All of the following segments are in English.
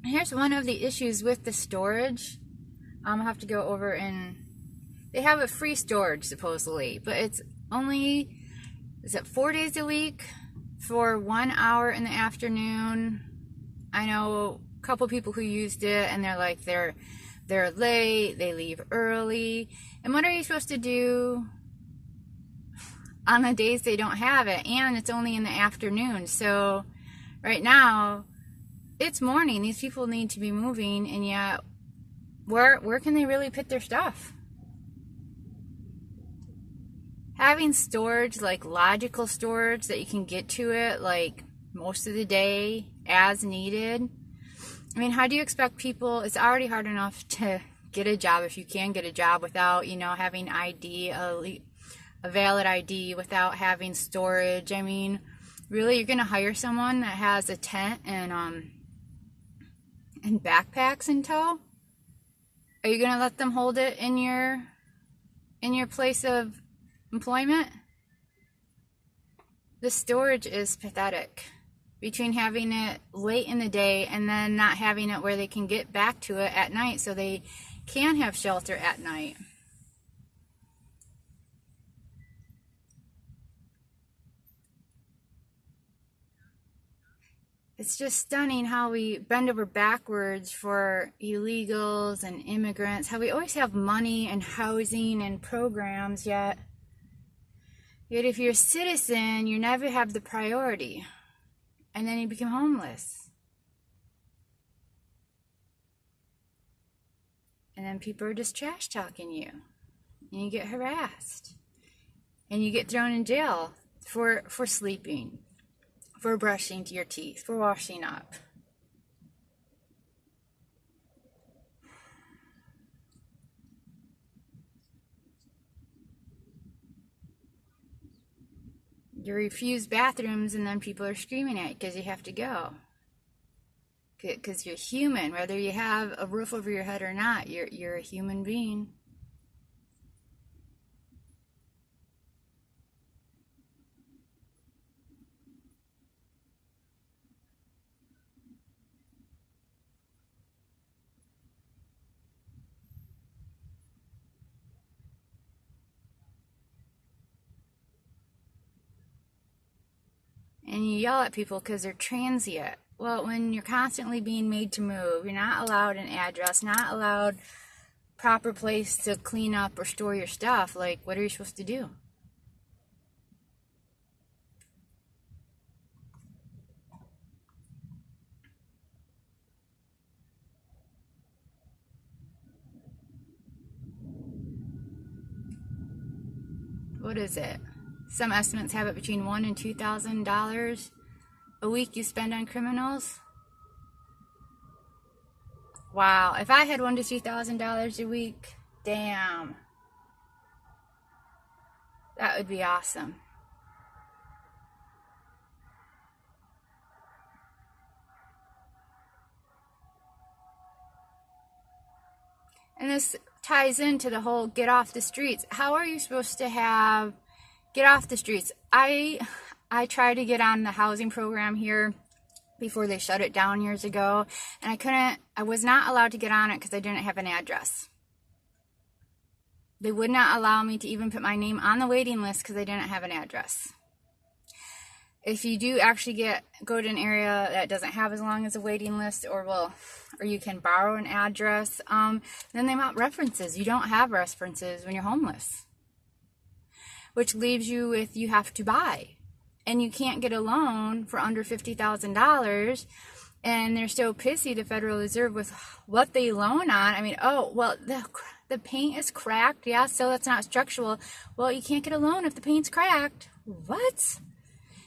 Here's one of the issues with the storage. I'll have to go over and they have a free storage supposedly, but it's only, is it 4 days a week for 1 hour in the afternoon? I know a couple people who used it and they're like they're late, they leave early. And what are you supposed to do on the days they don't have it? And it's only in the afternoon. So right now it's morning. These people need to be moving, and yet where can they really put their stuff? Having storage, like logical storage that you can get to it like most of the day as needed. I mean, how do you expect people? It's already hard enough to get a job, if you can get a job, without, you know, having ID, a valid ID, without having storage. I mean, really, you're gonna hire someone that has a tent and backpacks in tow? Are you gonna let them hold it in your place of employment? The storage is pathetic. Between having it late in the day and then not having it where they can get back to it at night so they can have shelter at night. It's just stunning how we bend over backwards for illegals and immigrants, how we always have money and housing and programs, yet if you're a citizen, you never have the priority. And then you become homeless. And then people are just trash talking you. And you get harassed. And you get thrown in jail for sleeping, for brushing your teeth, for washing up. You refuse bathrooms and then people are screaming at you because you have to go. Because you're human, whether you have a roof over your head or not, you're a human being. And you yell at people because they're transient. Well, when you're constantly being made to move, you're not allowed an address, not allowed proper place to clean up or store your stuff. Like, what are you supposed to do? What is it? Some estimates have it between $1,000 and $2,000 a week you spend on criminals. Wow, if I had $1,000 to $2,000 a week, damn, that would be awesome. And this ties into the whole get off the streets. How are you supposed to have get off the streets? I tried to get on the housing program here before they shut it down years ago, and I was not allowed to get on it because I didn't have an address. They would not allow me to even put my name on the waiting list because I didn't have an address. If you do actually go to an area that doesn't have as long as a waiting list, or you can borrow an address, then they want references. You don't have references when you're homeless, which leaves you with you have to buy, and you can't get a loan for under $50,000. And they're so pissy, the Federal Reserve, with what they loan on. I mean, oh, well, the paint is cracked. Yeah, so that's not structural. Well, you can't get a loan if the paint's cracked. What?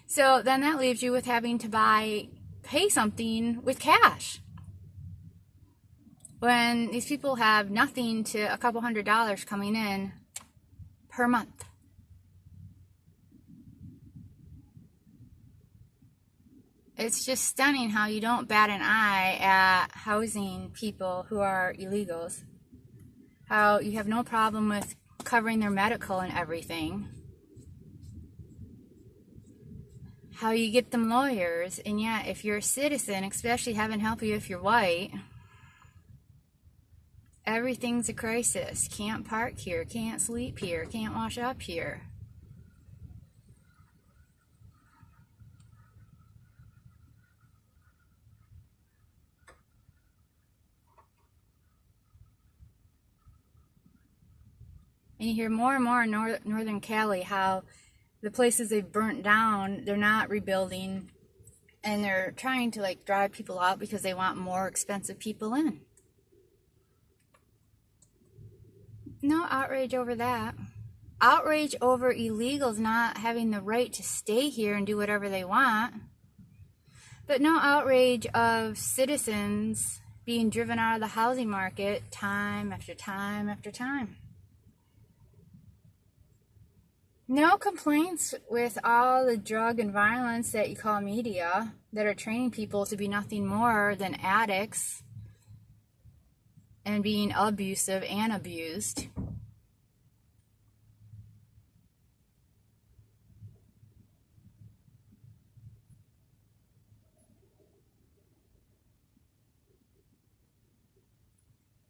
So then that leaves you with having to pay something with cash. When these people have nothing to a couple $100s coming in per month. It's just stunning how you don't bat an eye at housing people who are illegals. How you have no problem with covering their medical and everything. how you get them lawyers. And yet, if you're a citizen, especially heaven help you if you're white, everything's a crisis. Can't park here, can't sleep here, can't wash up here. And you hear more and more in Northern Cali how the places they've burnt down, they're not rebuilding, and they're trying to like drive people out because they want more expensive people in. No outrage over that. Outrage over illegals not having the right to stay here and do whatever they want. But no outrage of citizens being driven out of the housing market time after time after time. No complaints with all the drug and violence that you call media that are training people to be nothing more than addicts and being abusive and abused.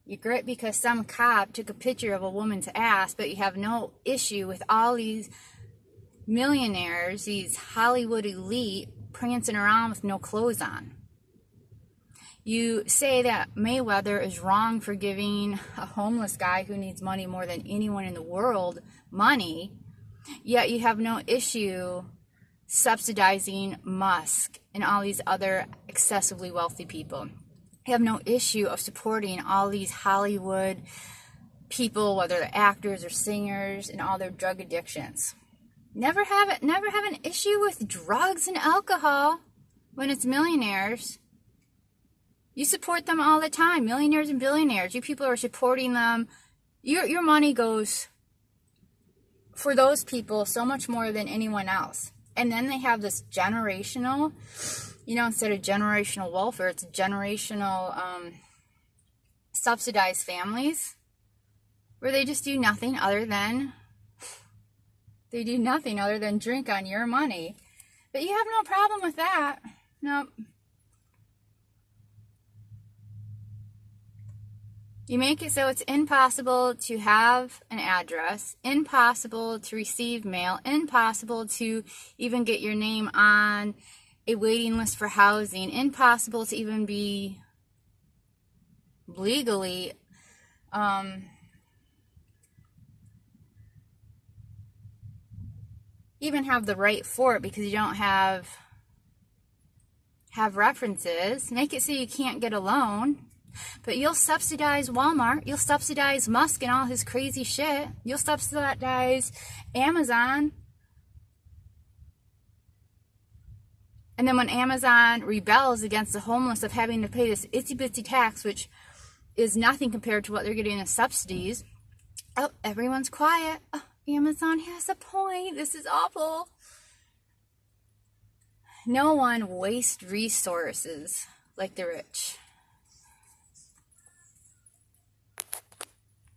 You grit because some cop took a picture of a woman's ass, but you have no issue with all these millionaires, these Hollywood elite, prancing around with no clothes on. You say that Mayweather is wrong for giving a homeless guy who needs money more than anyone in the world money, yet you have no issue subsidizing Musk and all these other excessively wealthy people. You have no issue of supporting all these Hollywood people, whether they're actors or singers, and all their drug addictions. Never have an issue with drugs and alcohol when it's millionaires. You support them all the time, millionaires and billionaires. You people are supporting them. Your money goes for those people so much more than anyone else. And then they have this generational, instead of generational welfare, it's generational subsidized families where they just do nothing other than drink on your money. But you have no problem with that. Nope. You make it so it's impossible to have an address, impossible to receive mail, impossible to even get your name on a waiting list for housing, impossible to even be legally even have the right for it because you don't have references. Make it so you can't get a loan. But you'll subsidize Walmart, you'll subsidize Musk and all his crazy shit, you'll subsidize Amazon. And then when Amazon rebels against the homeless of having to pay this itsy-bitsy tax, which is nothing compared to what they're getting as subsidies, oh, everyone's quiet. Oh, Amazon has a point. This is awful. No one wastes resources like the rich.